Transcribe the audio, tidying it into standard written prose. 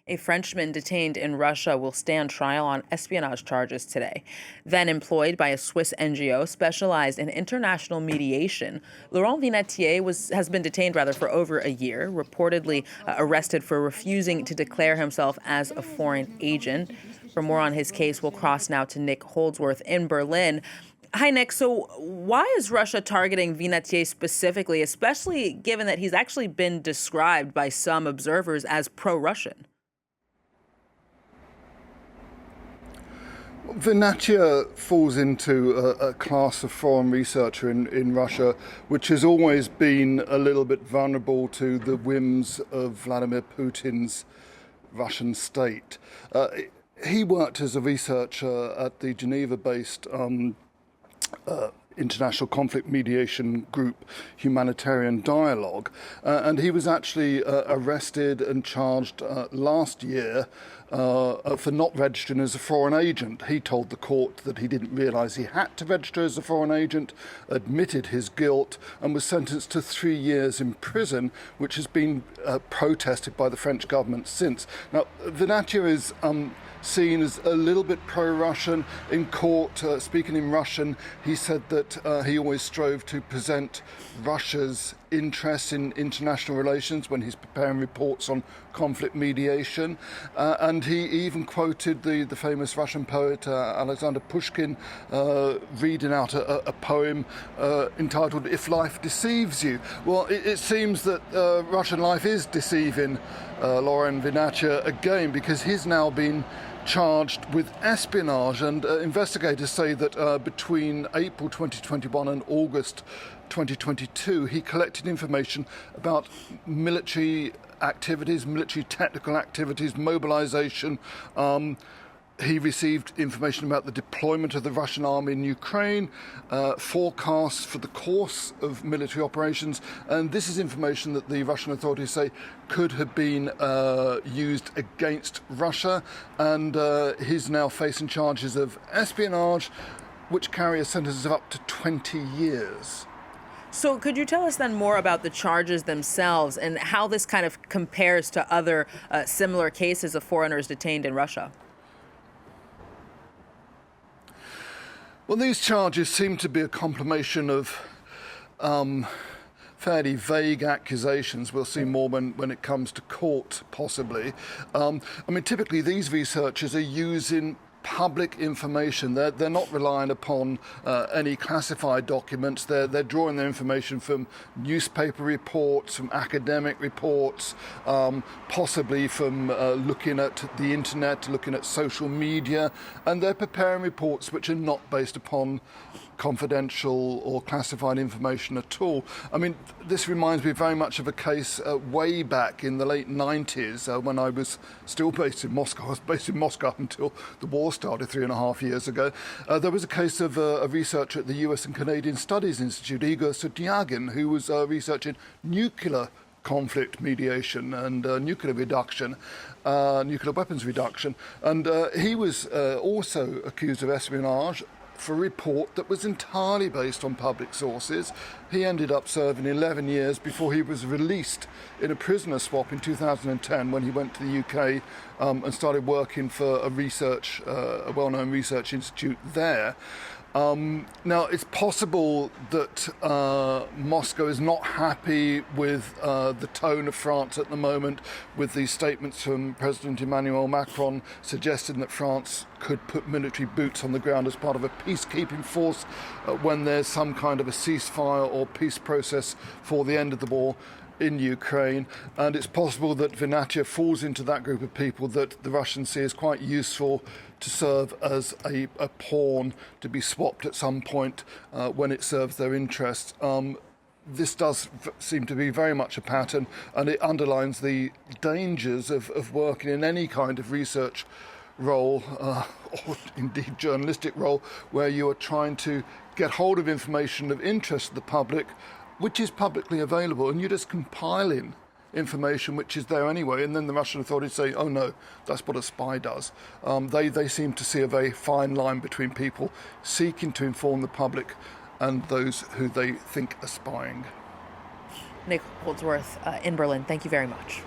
A Frenchman detained in Russia will stand trial on espionage charges today. Then employed by a Swiss NGO specialized in international mediation, Laurent Vinatier has been detained for over a year, reportedly arrested for refusing to declare himself as a foreign agent. For more on his case, we'll cross now to Nick Holdsworth in Berlin. Hi, Nick. So why is Russia targeting Vinatier specifically, especially given that he's actually been described by some observers as pro-Russian? Vinatier falls into a class of foreign researcher in Russia, which has always been a little bit vulnerable to the whims of Vladimir Putin's Russian state. He worked as a researcher at the Geneva-based international conflict mediation group Humanitarian Dialogue, and he was actually arrested and charged last year for not registering as a foreign agent. He told the court that he didn't realise he had to register as a foreign agent, admitted his guilt, and was sentenced to 3 years in prison, which has been protested by the French government since. Now, Vinatier is seen as a little bit pro-Russian. In court, speaking in Russian, he said that he always strove to present Russia's interests in international relations when he's preparing reports on conflict mediation. And he even quoted the famous Russian poet Alexander Pushkin reading out a poem entitled "If Life Deceives You." Well, it seems that Russian life is deceiving Laurent Vinatier again, because he's now been charged with espionage, and investigators say that between April 2021 and August 2022 he collected information about military activities, military technical activities, mobilization. He received information about the deployment of the Russian army in Ukraine, forecasts for the course of military operations, and this is information that the Russian authorities say could have been used against Russia, and he's now facing charges of espionage, which carry a sentence of up to 20 years. So could you tell us then more about the charges themselves and how this kind of compares to other similar cases of foreigners detained in Russia? Well, these charges seem to be a compilation of fairly vague accusations. We'll see more when it comes to court, possibly. Typically these researchers are using public information. They're not relying upon any classified documents. They're drawing their information from newspaper reports, from academic reports, possibly from looking at the internet, looking at social media, and they're preparing reports which are not based upon confidential or classified information at all. This reminds me very much of a case way back in the late 90s when I was still based in Moscow. I was based in Moscow until the war started 3.5 years ago. There was a case of a researcher at the US and Canadian Studies Institute, Igor Sutyagin, who was researching nuclear conflict mediation and nuclear weapons reduction. And he was also accused of espionage for a report that was entirely based on public sources. He ended up serving 11 years before he was released in a prisoner swap in 2010 when he went to the UK and started working for a well-known research institute there. Now, it's possible that Moscow is not happy with the tone of France at the moment, with these statements from President Emmanuel Macron suggesting that France could put military boots on the ground as part of a peacekeeping force when there's some kind of a ceasefire or peace process for the end of the war in Ukraine. And it's possible that Vinatier falls into that group of people that the Russians see as quite useful to serve as a pawn to be swapped at some point when it serves their interests. This does seem to be very much a pattern, and it underlines the dangers of working in any kind of research role, or indeed journalistic role, where you are trying to get hold of information of interest to the public, which is publicly available, and you're just compiling information which is there anyway, and then the Russian authorities say, oh no, that's what a spy does. They seem to see a very fine line between people seeking to inform the public and those who they think are spying. Nick Holdsworth in Berlin, thank you very much.